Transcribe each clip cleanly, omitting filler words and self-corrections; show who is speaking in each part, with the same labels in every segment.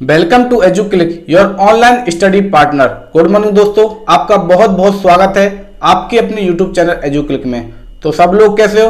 Speaker 1: Welcome to Educlick your online study partner. Good morning दोस्तों, आपका बहुत बहुत स्वागत है आपके अपने यूट्यूब चैनल एजुक्लिक में। तो सब लोग कैसे हो?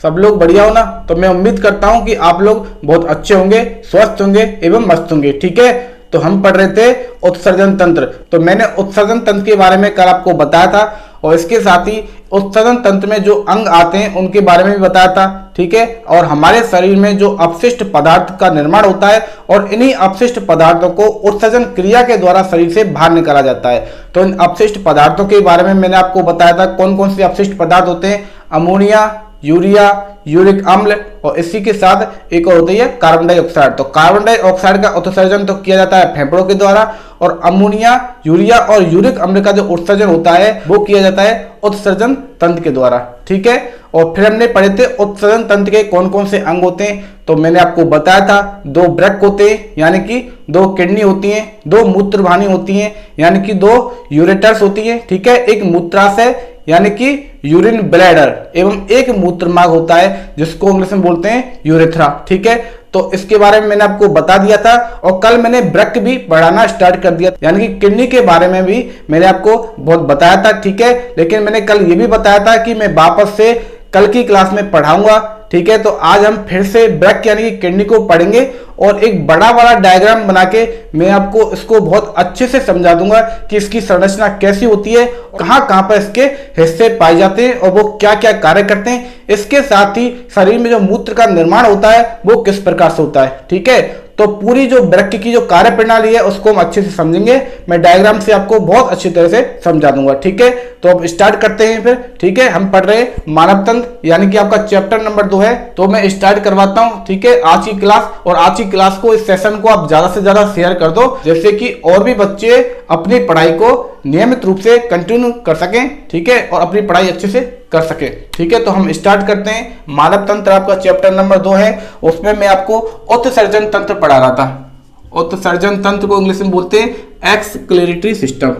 Speaker 1: सब लोग बढ़िया हो ना? तो मैं उम्मीद करता हूं कि आप लोग बहुत अच्छे होंगे, स्वस्थ होंगे एवं मस्त होंगे। ठीक है, तो हम पढ़ रहे थे उत्सर्जन तंत्र। तो मैंने उत्सर्जन तंत्र के बारे में कल आपको बताया था और इसके साथ ही उत्सर्जन तंत्र में जो अंग आते हैं उनके बारे में भी बताया था। ठीक है, और हमारे शरीर में जो अपशिष्ट पदार्थ का निर्माण होता है और इन्हीं अपशिष्ट पदार्थों को उत्सर्जन क्रिया के द्वारा शरीर से बाहर निकाला जाता है। तो इन अपशिष्ट पदार्थों के बारे में मैंने आपको बताया था कौन कौन से अपशिष्ट पदार्थ होते हैं। अमोनिया, यूरिया, यूरिक अम्ल और इसी के साथ एक और होती है कार्बन डाइऑक्साइड। तो कार्बन डाइऑक्साइड का उत्सर्जन तो किया जाता है फेफड़ों के द्वारा और अमोनिया, यूरिया और यूरिक अम्ल का जो उत्सर्जन होता है वो किया जाता है उत्सर्जन तंत्र के द्वारा। ठीक है, और फिर हमने पढ़े थे उत्सर्जन तंत्र के कौन कौन से अंग होते हैं। तो मैंने आपको बताया था दो वृक्क होते हैं यानी कि दो किडनी होती हैं, दो मूत्रवाहिनी होती हैं यानी कि दो यूरेटर्स होती हैं। ठीक है, एक मूत्राशय यानी कि यूरिन ब्लैडर एवं एक मूत्रमार्ग होता है जिसको इंग्लिश में बोलते हैं यूरेथ्रा। ठीक है, तो इसके बारे में मैंने आपको बता दिया था और कल मैंने वृक्क भी पढ़ाना स्टार्ट कर दिया यानी कि किडनी के बारे में भी मैंने आपको बहुत बताया था। ठीक है, लेकिन मैंने कल ये भी बताया था कि मैं वापस से कल की क्लास में पढ़ाऊंगा। ठीक है, तो आज हम फिर से वृक्क यानी कि किडनी को पढ़ेंगे और एक बड़ा वाला डायग्राम बना के मैं आपको इसको बहुत अच्छे से समझा दूंगा कि इसकी संरचना कैसी होती है, कहां कहां पर इसके हिस्से पाए जाते हैं और वो क्या क्या कार्य करते हैं। इसके साथ ही शरीर में जो मूत्र का निर्माण होता है वो किस प्रकार से होता है। ठीक है, तो पूरी जो वृक्क की जो कार्य प्रणाली है उसको हम अच्छे से समझेंगे। मैं डायग्राम से आपको बहुत अच्छी तरह से समझा दूंगा। ठीक है, तो अब स्टार्ट करते हैं फिर। ठीक है, हम पढ़ रहे हैं मानव तंत्र यानी कि आपका चैप्टर नंबर 2 है। तो मैं स्टार्ट करवाता हूं। ठीक है, आज की क्लास और आज की क्लास को, इस सेशन को आप ज्यादा से ज्यादा शेयर कर दो जैसे कि और भी बच्चे अपनी पढ़ाई को नियमित रूप से कंटिन्यू कर सकें। ठीक है, और अपनी पढ़ाई अच्छे से कर सके। ठीक है, तो हम स्टार्ट करते हैं। मानव तंत्र आपका चैप्टर नंबर 2 है, उसमें मैं आपको उत्सर्जन तंत्र पढ़ा रहा था। उत्सर्जन तंत्र को इंग्लिश में बोलते हैं एक्सक्लेरेटरी सिस्टम।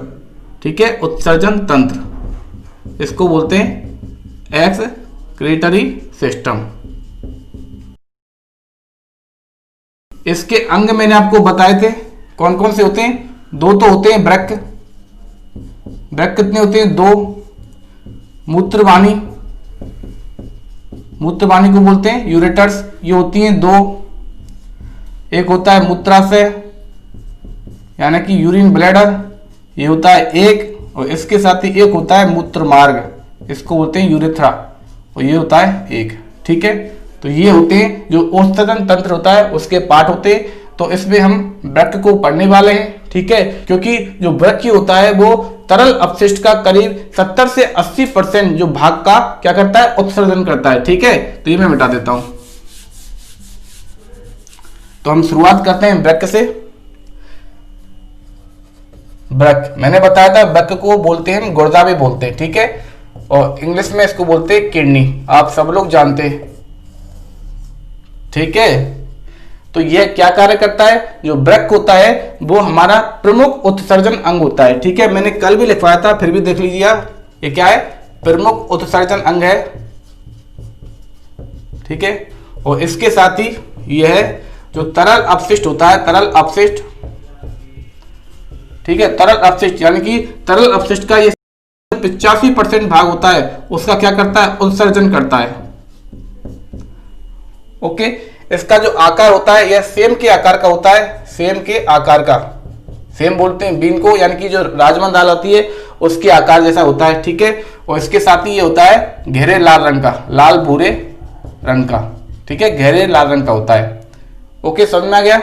Speaker 1: ठीक है, उत्सर्जन तंत्र इसको बोलते हैं एक्सक्लेरेटरी सिस्टम। इसके अंग मैंने आपको बताए थे कौन कौन से होते हैं। दो तो होते हैं वृक्क। वृक्क कितने होते हैं? दो। मूत्रवाहिनी, मूत्रवाहिनी को बोलते हैं यूरेटर्स, ये होती हैं दो। एक होता है मूत्राशय यानी कि यूरिन ब्लैडर, ये होता है एक। और इसके साथ ही एक होता है मूत्रमार्ग, इसको बोलते हैं यूरेथ्रा, और ये होता है एक। ठीक है, तो ये होते हैं जो उत्सर्जन तंत्र होता है उसके पार्ट होते हैं। तो इसमें हम वृक्क को पढ़ने वाले हैं। ठीक है, क्योंकि जो वृक्क होता है वो तरल अपशिष्ट का करीब 70 से 80% जो भाग का क्या करता है, उत्सर्जन करता है। ठीक है, तो ये मैं मिटा देता हूं। तो हम शुरुआत करते हैं वृक्क से। वृक्क मैंने बताया था वृक्क को बोलते हैं हम गुर्दा भी बोलते हैं। ठीक है, और इंग्लिश में इसको बोलते हैं किडनी, आप सब लोग जानते हैं। ठीक है, तो यह क्या कार्य करता है? जो वृक्क होता है वो हमारा प्रमुख उत्सर्जन अंग होता है। ठीक है, मैंने कल भी लिखवाया था, फिर भी देख लीजिए आप। ये क्या है? प्रमुख उत्सर्जन अंग है। ठीक है, और इसके साथ ही यह है जो तरल अपशिष्ट होता है, तरल अपशिष्ट। ठीक है, तरल अपशिष्ट यानी कि तरल अपशिष्ट का ये 85% भाग होता है, उसका क्या करता है? उत्सर्जन करता है। ओके, इसका जो आकार होता है यह सेम के आकार का होता है, सेम के आकार का। सेम बोलते हैं बीन को, यानी कि जो राजमा दाल होती है उसके आकार जैसा होता है। ठीक है, और इसके साथ ही ये होता है गहरे लाल रंग का, लाल भूरे रंग का। ठीक है, गहरे लाल रंग का होता है। ओके, समझ में आ गया।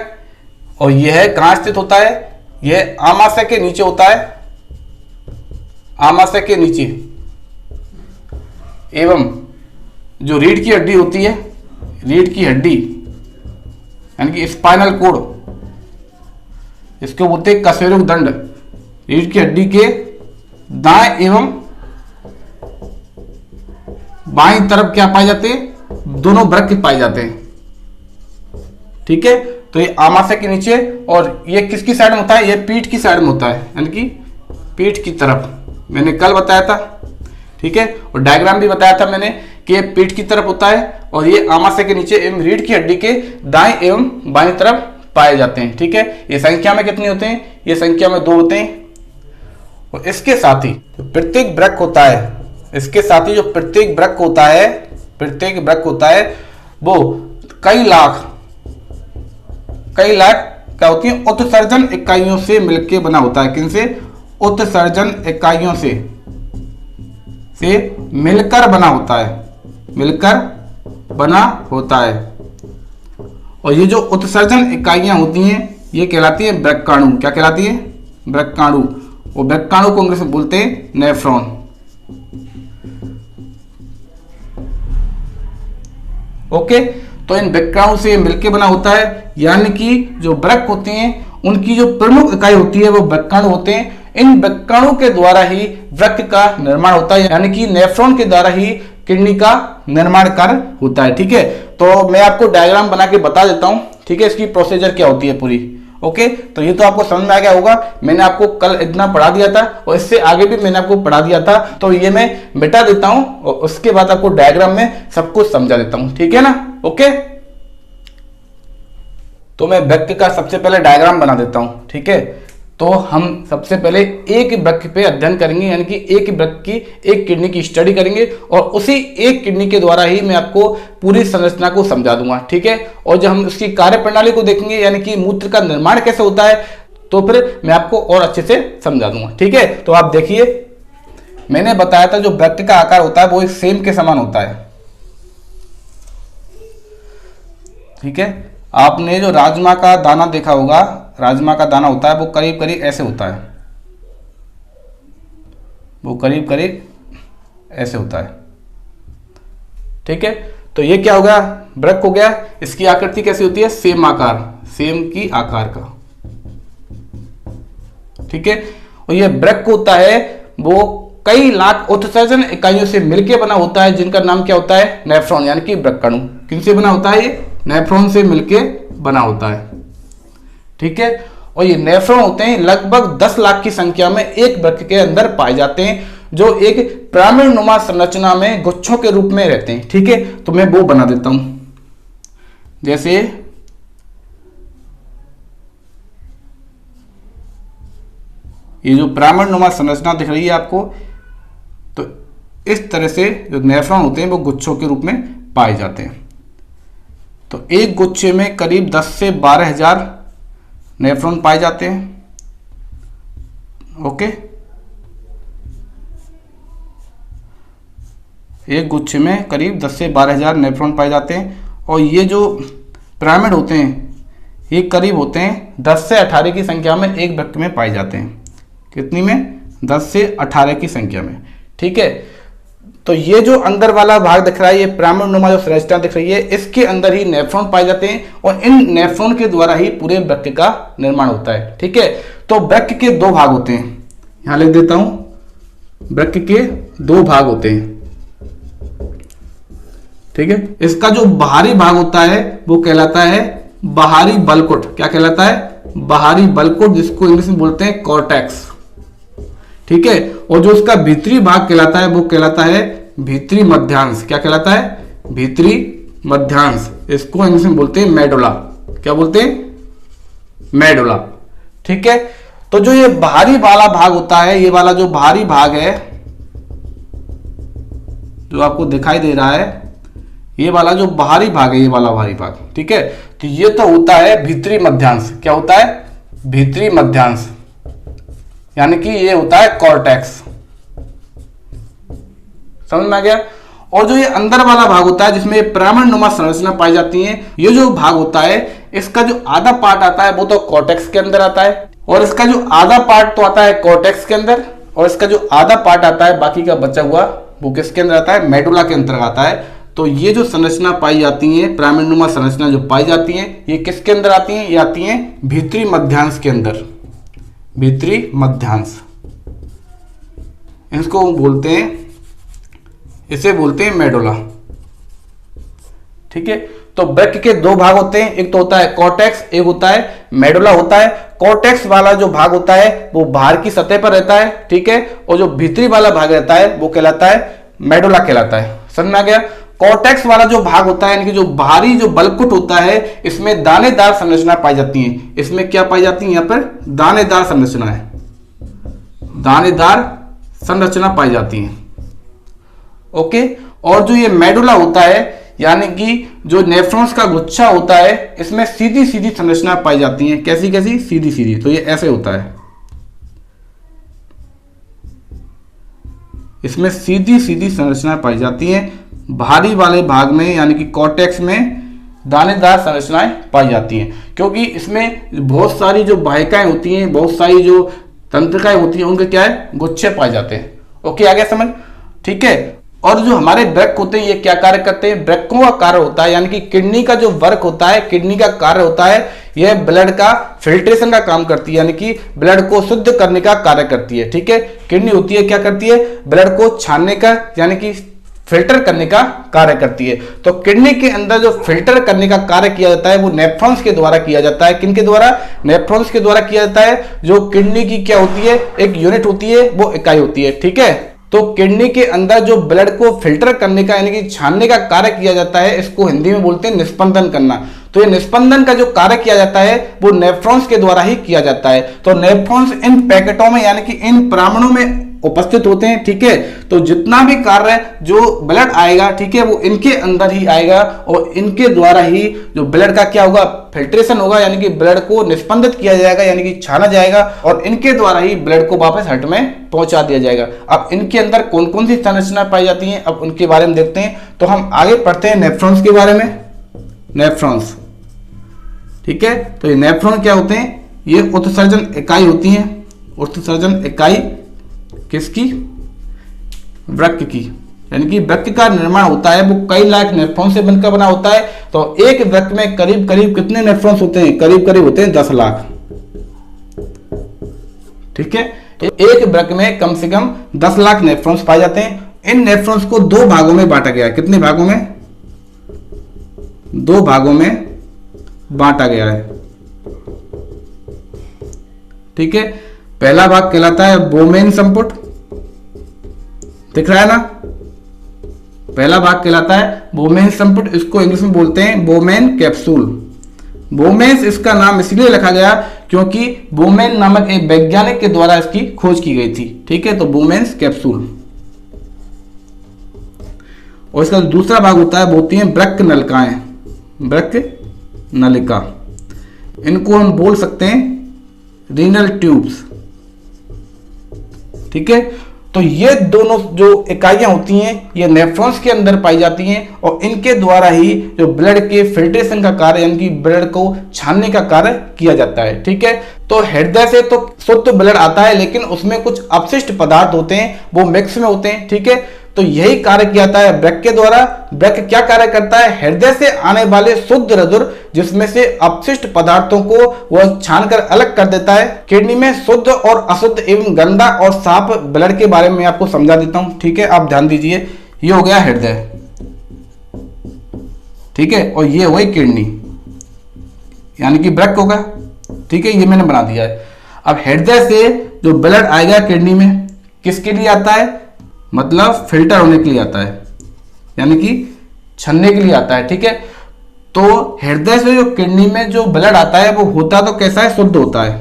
Speaker 1: और यह कहां स्थित होता है? यह आमाशय के नीचे होता है, आमाशय के नीचे। एवं जो रीढ़ की हड्डी होती है, रीढ़ की हड्डी यानी कि स्पाइनल कोड, इसको बोलते हैं कशेरुक दंड। रीढ़ की हड्डी के दाएं एवं बाईं तरफ क्या पाए जाते हैं? दोनों वृक्क पाए जाते हैं। ठीक है, तो ये आमाशय के नीचे, और ये किसकी साइड में होता है? ये पीठ की साइड में होता है यानी कि पीठ की तरफ, मैंने कल बताया था। ठीक है, और डायग्राम भी बताया था मैंने कि ये पीठ की तरफ होता है और ये आमाशय के नीचे एवं रीढ़ की हड्डी के दाएं एवं बाईं तरफ पाए जाते हैं। ठीक है, ये संख्या में कितने होते हैं? ये संख्या में 2 होते हैं। और इसके साथ ही प्रत्येक वृक्क होता है, इसके साथ ही जो प्रत्येक वृक्क होता है वो कई लाख क्या होती है? उत्सर्जन इकाइयों से मिलकर बना होता है। किनसे? उत्सर्जन इकाइयों से मिलकर बना होता है। और ये जो उत्सर्जन इकाइयां होती हैं ये कहलाती है वृक्काणु। क्या कहलाती है? वृक्काणु। और वृक्काणु को अंग्रेजी में बोलते हैं नेफ्रॉन। ओके, तो इन वृक्काणु से मिलकर बना होता है, यानी कि जो वृक्क होते हैं उनकी जो प्रमुख इकाई होती है वो वृक्काणु होते हैं। इन वृक्काणु के द्वारा ही वृक्क का निर्माण होता है, यानी कि नेफ्रॉन के द्वारा ही किडनी का निर्माण कार्य होता है। ठीक है, तो मैं आपको डायग्राम बना के बता देता हूं। ठीक है, इसकी प्रोसीजर क्या होती है पूरी। ओके, तो ये तो आपको समझ में आ गया होगा। मैंने आपको कल इतना पढ़ा दिया था और इससे आगे भी मैंने आपको पढ़ा दिया था, तो ये मैं मिटा देता हूं और उसके बाद आपको डायग्राम में सब कुछ समझा देता हूं। ठीक है ना? ओके, तो मैं वृक्क का सबसे पहले डायग्राम बना देता हूं। ठीक है, तो हम सबसे पहले एक वृक्क पे अध्ययन करेंगे, यानी कि एक वृक्क की एक किडनी की स्टडी करेंगे और उसी एक किडनी के द्वारा ही मैं आपको पूरी संरचना को समझा दूंगा। ठीक है, और जब हम उसकी कार्य प्रणाली को देखेंगे, यानी कि मूत्र का निर्माण कैसे होता है, तो फिर मैं आपको और अच्छे से समझा दूंगा। ठीक है, तो आप देखिए, मैंने बताया था जो वृक्क का आकार होता है वो एक सेम के समान होता है। ठीक है, आपने जो राजमा का दाना देखा होगा, राजमा का दाना होता है वो करीब करीब ऐसे होता है, वो करीब करीब ऐसे होता है। ठीक है, तो ये क्या हो गया? वृक्क हो गया। इसकी आकृति कैसी होती है? सेम आकार, सेम की आकार का। ठीक है, और ये वृक्क होता है वो कई लाख उत्सर्जन इकाइयों से मिलकर बना होता है, जिनका नाम क्या होता है? नेफ्रॉन, यानी कि वृक्काणु। किनसे बना होता है? ये नेफ्रॉन से मिलके बना होता है। ठीक है, और ये नेफ्रॉन होते हैं लगभग 10 लाख की संख्या में एक वृक्क के अंदर पाए जाते हैं, जो एक पिरामिड नुमा संरचना में गुच्छों के रूप में रहते हैं। ठीक है, तो मैं वो बना देता हूं। जैसे ये जो पिरामिड नुमा संरचना दिख रही है आपको, तो इस तरह से जो नेफ्रॉन होते हैं वो गुच्छों के रूप में पाए जाते हैं। तो एक गुच्छे में करीब 10 से 12 हजार नेफ्रॉन पाए जाते हैं। ओके, एक गुच्छे में करीब 10 से 12 हजार नेफ्रॉन पाए जाते हैं। और ये जो पिरामिड होते हैं ये करीब होते हैं 10 से 18 की संख्या में एक वृक्क में पाए जाते हैं। कितनी में? 10 से 18 की संख्या में। ठीक है, तो ये जो अंदर वाला भाग दिख रहा है, ये पिरामिड नुमा जो संरचना दिख रही है, इसके अंदर ही नेफ्रॉन पाए जाते हैं और इन नेफ्रॉन के द्वारा ही पूरे वृक्क का निर्माण होता है। ठीक है, तो वृक्क के 2 भाग होते हैं, यहां लिख देता हूं। वृक्क के 2 भाग होते हैं। ठीक है, इसका जो बाहरी भाग होता है वो कहलाता है बाहरी बलकुट। क्या कहलाता है? बाहरी बलकुट, जिसको इंग्लिश में बोलते हैं कॉर्टेक्स। ठीक है, और जो उसका भीतरी भाग कहलाता है वो कहलाता है भीतरी मध्यांश। क्या कहलाता है? भीतरी मध्यांश। इसको इंग्लिश में बोलते हैं मेडुला। क्या बोलते हैं? मेडुला। ठीक है, तो जो ये बाहरी वाला भाग होता है, ये वाला जो बाहरी भाग है जो आपको दिखाई दे रहा है, ये वाला जो बाहरी भाग है, ये वाला बाहरी भाग। ठीक है, तो ये तो होता है भीतरी मध्यांश। क्या होता है? भीतरी मध्यांश, यानी कि ये होता है कॉर्टेक्स। समझ में आ गया? और जो ये अंदर वाला भाग होता है जिसमें पिरामिड नुमा संरचना पाई जाती है, ये जो भाग होता है इसका जो आधा पार्ट आता है वो तो कॉर्टेक्स के अंदर आता है, और इसका जो आधा पार्ट तो आता है कॉर्टेक्स के अंदर, और इसका जो आधा पार्ट आता है बाकी का बचा हुआ वो किसके अंदर आता है? मेडुला के अंतर्गत आता है। तो ये जो संरचना पाई जाती है, पिरामिड नुमा संरचना जो पाई जाती है, ये किसके अंदर आती है? ये आती है भीतरी मध्यांश के अंदर। भीतरी मध्यांश, इसको बोलते हैं, इसे बोलते हैं मेडुला। ठीक है, तो वृक्क के 2 भाग होते हैं, एक तो होता है कॉर्टेक्स, एक होता है मेडुला होता है। कॉर्टेक्स वाला जो भाग होता है वो बाहर की सतह पर रहता है। ठीक है, और जो भीतरी वाला भाग रहता है वो कहलाता है मेडुला कहलाता है। समझ में आ गया? कॉर्टेक्स वाला जो भाग होता है, यानी कि जो बाहरी जो बलकुट होता है, इसमें दानेदार संरचना पाई जाती है। इसमें क्या पाई जाती है? यहाँ पर दानेदार संरचना है, दानेदार संरचना पाई जाती है। ओके। और जो ये मेडुला होता है, यानी कि जो नेफ्रॉन्स का गुच्छा होता है, इसमें सीधी सीधी संरचना पाई जाती है। कैसी कैसी? सीधी सीधी। तो ये ऐसे होता है, इसमें सीधी सीधी संरचना पाई जाती है। बाहरी वाले भाग में यानी कि कॉर्टेक्स में दानेदार संरचनाएं पाई जाती हैं, क्योंकि इसमें बहुत सारी जो वाहिकाएं होती हैं, बहुत सारी जो तंत्रिकाएं होती हैं, उनके क्या है? गुच्छे पाए जाते हैं। ओके, आ गया समझ? ठीक है। और जो हमारे वृक्क होते हैं, ये क्या कार्य करते हैं? वृक्कों का कार्य होता है, यानी कि किडनी का जो वर्क होता है, किडनी का कार्य होता है, यह ब्लड का फिल्ट्रेशन का काम करती है, यानी कि ब्लड को शुद्ध करने का कार्य करती है। ठीक है। किडनी होती है, क्या करती है? ब्लड को छानने का यानी कि फिल्टर करने का कार्य करती है। तो किडनी के अंदर जो फिल्टर करने का कार्य किया जाता है, वो नेफ्रॉन्स के द्वारा किया जाता है। किनके द्वारा? नेफ्रॉन्स के द्वारा किया जाता है। जो किडनी की क्या होती है? एक यूनिट होती है, वो इकाई होती है। ठीक है। तो किडनी के अंदर जो ब्लड को फिल्टर करने का यानी कि छानने का कार्य किया जाता है, इसको हिंदी में बोलते हैं निस्पंदन करना। तो ये निस्पंदन का जो कार्य किया जाता है, वो नेफ्रॉन्स के द्वारा ही किया जाता है। तो नेफ्रॉन्स इन पैकेटों में यानी कि इन प्राणों में उपस्थित होते हैं। ठीक है। तो जितना भी कार्य जो ब्लड आएगा, ठीक है, वो इनके अंदर ही आएगा और इनके द्वारा ही जो ब्लड का क्या होगा? फिल्ट्रेशन होगा, यानी कि ब्लड को निस्पंदित किया जाएगा, यानी कि छाना जाएगा और इनके द्वारा ही ब्लड को वापस हार्ट में पहुंचा दिया जाएगा। अब इनके अंदर कौन कौन सी संरचना पाई जाती हैं, अब उनके बारे में देखते हैं। तो हम आगे पढ़ते हैं नेफ्रॉन्स के बारे में। नेफ्रॉन्स, ठीक है। तो ये नेफ्रॉन क्या होते हैं? ये उत्सर्जन इकाई होती हैं। उत्सर्जन इकाई किसकी? वृक्क की। यानी कि वृक्क का निर्माण होता है, वो कई लाख नेफ्रॉन से बनकर बना होता है। तो एक वृक्क में करीब करीब कितने नेफ्रॉन्स होते हैं? करीब करीब होते हैं 10 लाख। ठीक है। तो एक वृक्क में कम से कम 10 लाख नेफ्रॉन्स पाए जाते हैं। इन नेफ्रॉन्स को 2 भागों में बांटा गया है। कितने भागों में? 2 भागों में बांटा गया है। ठीक है। पहला भाग कहलाता है बोमेन संपुट, दिख रहा है ना? पहला भाग कहलाता है बोमेन संपुट, इसको इंग्लिश में बोलते हैं बोमेन कैप्सूल। बोमेन्स इसका नाम इसलिए रखा गया क्योंकि बोमेन नामक एक वैज्ञानिक के द्वारा इसकी खोज की गई थी। ठीक है। तो बोमेन्स कैप्सूल। और इसका दूसरा भाग होता है, वो होती हैं वृक्क नलिकाएं। वृक्क नलिका, इनको हम बोल सकते हैं रीनल ट्यूब्स। ठीक है। तो ये दोनों जो इकाइयां होती हैं, ये नेफ्रॉन्स के अंदर पाई जाती हैं और इनके द्वारा ही जो ब्लड के फिल्ट्रेशन का कार्य यानी कि ब्लड को छानने का कार्य किया जाता है। ठीक है। तो हृदय से तो शुद्ध ब्लड आता है, लेकिन उसमें कुछ अपशिष्ट पदार्थ होते हैं, वो मिक्स में होते हैं। ठीक है। तो यही कार्य किया जाता है वृक्क के द्वारा। वृक्क क्या कार्य करता है? हृदय से आने वाले शुद्ध रुधिर जिसमें से अपशिष्ट पदार्थों को वह छानकर अलग कर देता है। किडनी में शुद्ध और अशुद्ध एवं गंदा और साफ ब्लड के बारे में आपको समझा देता हूं। ठीक है। आप ध्यान दीजिए, ये हो गया हृदय, ठीक है, और ये हो गई किडनी यानी कि वृक्क होगा। ठीक है। ये मैंने बना दिया है। अब हृदय से जो ब्लड आएगा किडनी में, किसके लिए आता है? मतलब फिल्टर होने के लिए आता है, यानी कि छन्ने के लिए आता है। ठीक है। तो हृदय से जो किडनी में जो ब्लड आता है, वो होता तो कैसा है? शुद्ध होता है।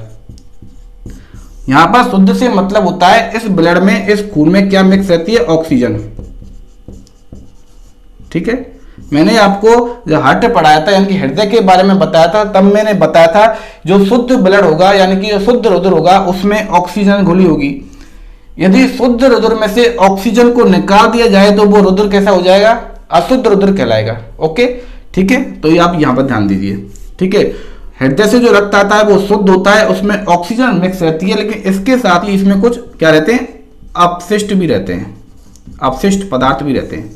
Speaker 1: यहां पर शुद्ध से मतलब होता है इस ब्लड में, इस खून में क्या मिक्स रहती है? ऑक्सीजन। ठीक है। मैंने आपको जो हार्ट पढ़ाया था यानी कि हृदय के बारे में बताया था, तब मैंने बताया था जो शुद्ध ब्लड होगा यानी कि जो शुद्ध रुधिर होगा, उसमें ऑक्सीजन घुली होगी। यदि शुद्ध रुधिर में से ऑक्सीजन को निकाल दिया जाए तो वो रुधिर कैसा हो जाएगा? अशुद्ध रुधिर कहलाएगा। ओके। ठीक है। तो ये आप यहां पर ध्यान दीजिए। ठीक है। हृदय से जो रक्त आता है वो शुद्ध होता है, उसमें ऑक्सीजन मिक्स रहती है, लेकिन इसके साथ ही इसमें कुछ क्या रहते हैं? अपशिष्ट भी रहते हैं, अपशिष्ट पदार्थ भी रहते हैं।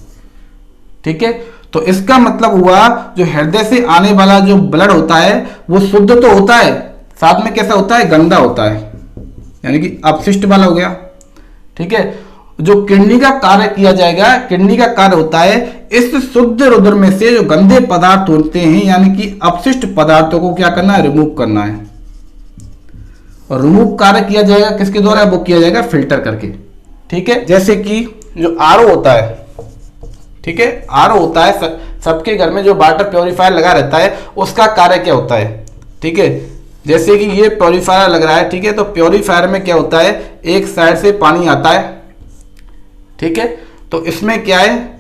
Speaker 1: ठीक है। तो इसका मतलब हुआ जो हृदय से आने वाला जो ब्लड होता है वो शुद्ध तो होता है, साथ में कैसा होता है? गंदा होता है, यानी कि अपशिष्ट वाला हो गया। ठीक है। जो किडनी का कार्य किया जाएगा, किडनी का कार्य होता है इस शुद्ध रुधिर में से जो गंदे पदार्थ होते हैं यानी कि अपशिष्ट पदार्थों को क्या करना है? रिमूव करना है। और रिमूव कार्य किया जाएगा किसके द्वारा? वो किया जाएगा फिल्टर करके। ठीक है। जैसे कि जो आरओ होता है, ठीक है, आरओ होता है सबके घर में जो वाटर प्योरीफायर लगा रहता है, उसका कार्य क्या होता है। ठीक है, जैसे कि ये प्योरीफायर लग रहा है, ठीक है, तो प्योरीफायर में क्या होता है, एक साइड से पानी आता है, ठीक है, तो इसमें क्या है,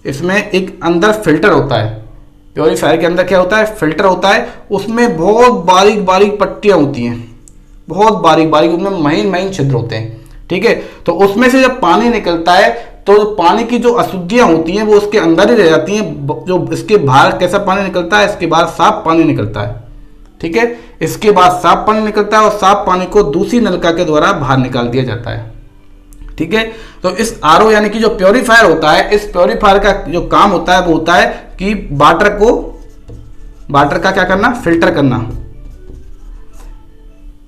Speaker 1: इसमें एक अंदर फिल्टर होता है। प्योरीफायर के अंदर क्या होता है, फिल्टर होता है, उसमें बहुत बारीक बारीक पट्टियां होती हैं, बहुत बारीक बारीक, उसमें महीन महीन छिद्र होते हैं। ठीक है, तो उसमें से जब पानी निकलता है तो पानी की जो अशुद्धियां होती हैं वो उसके अंदर ही रह जाती हैं। जो इसके बाहर कैसा पानी निकलता है, इसके बाहर साफ पानी निकलता है। ठीक है, इसके बाद साफ पानी निकलता है और साफ पानी को दूसरी नलका के द्वारा बाहर निकाल दिया जाता है। ठीक है, तो इस आरओ यानी कि जो प्योरीफायर होता है, इस प्योरीफायर का जो काम होता है वो होता है कि वाटर का क्या करना, फिल्टर करना।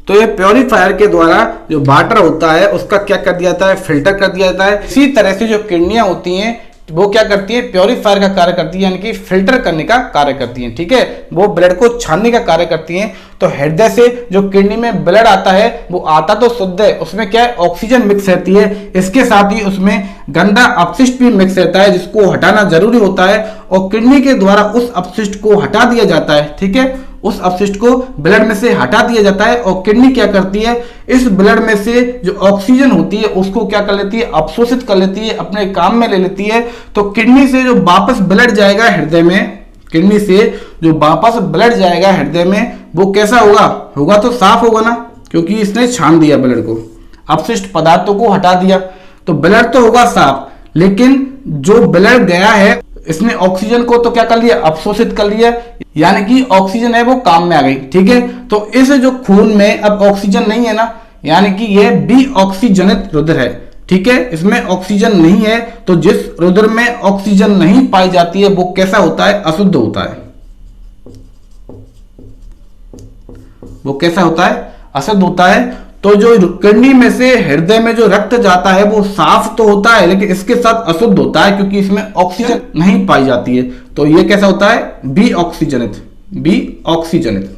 Speaker 1: तो ये प्योरीफायर के द्वारा जो वाटर होता है उसका क्या कर दिया जाता है, फिल्टर कर दिया जाता है। इसी तरह से जो किडनियां होती हैं वो क्या करती है, प्योरीफायर का कार्य करती है, यानी कि फिल्टर करने का कार्य करती हैं। ठीक है, वो ब्लड को छानने का कार्य करती हैं। तो हृदय से जो किडनी में ब्लड आता है वो आता तो शुद्ध है, उसमें क्या है, ऑक्सीजन मिक्स रहती है, इसके साथ ही उसमें गंदा अपशिष्ट भी मिक्स रहता है जिसको हटाना जरूरी होता है, और किडनी के द्वारा उस अपशिष्ट को हटा दिया जाता है। ठीक है, उस अपशिष्ट को ब्लड में से हटा दिया जाता है और किडनी क्या करती है, इस ब्लड में से जो ऑक्सीजन होती है उसको क्या कर लेती है, अवशोषित कर लेती है, अपने काम में ले लेती है। तो किडनी से जो वापस ब्लड जाएगा हृदय में, किडनी से जो वापस ब्लड जाएगा हृदय में, वो कैसा होगा तो साफ होगा ना, क्योंकि इसने छान दिया ब्लड को, अपशिष्ट पदार्थों को हटा दिया, तो ब्लड तो होगा साफ। लेकिन जो ब्लड गया है इसने ऑक्सीजन को तो क्या कर लिया, अवशोषित कर लिया, यानी कि ऑक्सीजन है वो काम में आ गई। ठीक है, तो इस जो खून में अब ऑक्सीजन नहीं है ना, यानी कि यह बी ऑक्सीजनित रुधिर है। ठीक है, इसमें ऑक्सीजन नहीं है, तो जिस रुधिर में ऑक्सीजन नहीं पाई जाती है वो कैसा होता है, अशुद्ध होता है। वो कैसा होता है, अशुद्ध होता है। तो जो किडनी में से हृदय में जो रक्त जाता है वो साफ तो होता है, लेकिन इसके साथ अशुद्ध होता है क्योंकि इसमें ऑक्सीजन नहीं पाई जाती है। तो ये कैसा होता है, बी ऑक्सीजनित, बी ऑक्सीजनित।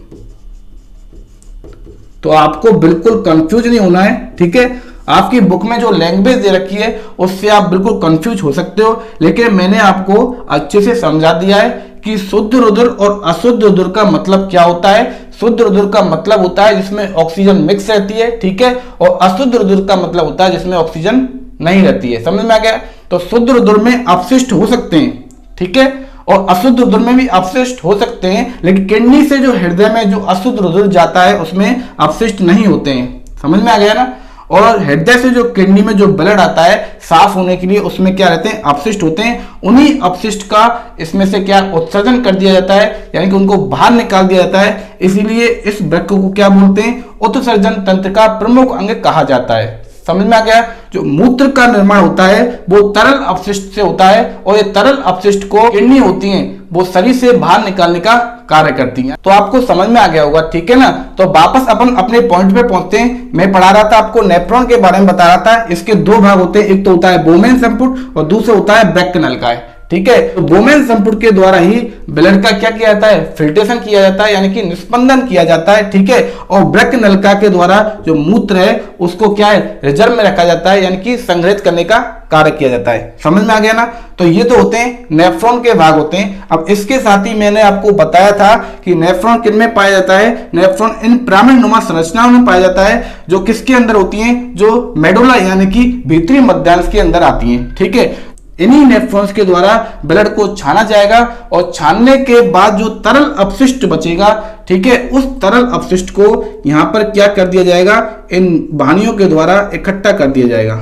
Speaker 1: तो आपको बिल्कुल कंफ्यूज नहीं होना है। ठीक है, आपकी बुक में जो लैंग्वेज दे रखी है उससे आप बिल्कुल कंफ्यूज हो सकते हो, लेकिन मैंने आपको अच्छे से समझा दिया है कि शुद्ध रुधिर और अशुद्ध रुधिर का मतलब क्या होता है। शुद्ध रुधिर का मतलब होता है जिसमें ऑक्सीजन मिक्स रहती है, ठीक है, और अशुद्ध रुधिर का मतलब होता है जिसमें ऑक्सीजन नहीं रहती है। समझ में आ गया। तो शुद्ध रुधिर में अपशिष्ट हो सकते हैं, ठीक है, और अशुद्ध रुधिर में भी अपशिष्ट हो सकते हैं, लेकिन किडनी से जो हृदय में जो अशुद्ध रुधिर जाता है उसमें अपशिष्ट नहीं होते हैं। समझ में आ गया ना। और हृदय से जो किडनी में जो ब्लड आता है साफ होने के लिए उसमें क्या रहते हैं, अपशिष्ट होते हैं। उन्हीं अपशिष्ट का इसमें से क्या उत्सर्जन कर दिया जाता है, यानी कि उनको बाहर निकाल दिया जाता है। इसीलिए इस वृक्क को क्या बोलते हैं, उत्सर्जन तंत्र का प्रमुख अंग कहा जाता है। समझ में आ गया। जो मूत्र का निर्माण होता है वो तरल अपशिष्ट से होता है, और ये तरल अपशिष्ट को किडनी होती हैं वो शरीर से बाहर निकालने का कार्य करती हैं। तो आपको समझ में आ गया होगा, ठीक है ना। तो वापस अपन अपने पॉइंट पे पहुंचते हैं। मैं पढ़ा रहा था आपको, नेफ्रॉन के बारे में बता रहा था। इसके दो भाग होते हैं, एक तो होता है बोमेन संपुट और दूसरा होता है ब्रैक नलिकाएं, ठीक है। तो बोमेन संपुट के द्वारा ही ब्लड का क्या किया जाता है, फिल्ट्रेशन किया जाता है, यानी कि निस्पंदन किया जाता है, ठीक है। और ब्रैक नलिका के द्वारा जो मूत्र है उसको क्या है, रिजर्व में रखा जाता है, यानी कि संग्रहित करने का कार्य किया जाता है। समझ में आ गया ना। तो ये तो होते हैं नेफ्रॉन के भाग होते हैं। अब इसके साथ ही मैंने आपको बताया था कि नेफ्रॉन किन में पाया जाता है। नेफ्रॉन इन पिरामिड नुमा संरचनाओं में पाया जाता है, जो किसके अंदर होती हैं, जो मेडुला यानी कि भीतरी मध्यांश के अंदर आती हैं, ठीक है। इन्हीं नेफ्रॉन्स के द्वारा ब्लड को छाना जाएगा, और छानने के बाद जो तरल अपशिष्ट बचेगा, ठीक है, उस तरल अपशिष्ट को यहां पर क्या कर दिया जाएगा, इन वाहिनियों के द्वारा इकट्ठा कर दिया जाएगा,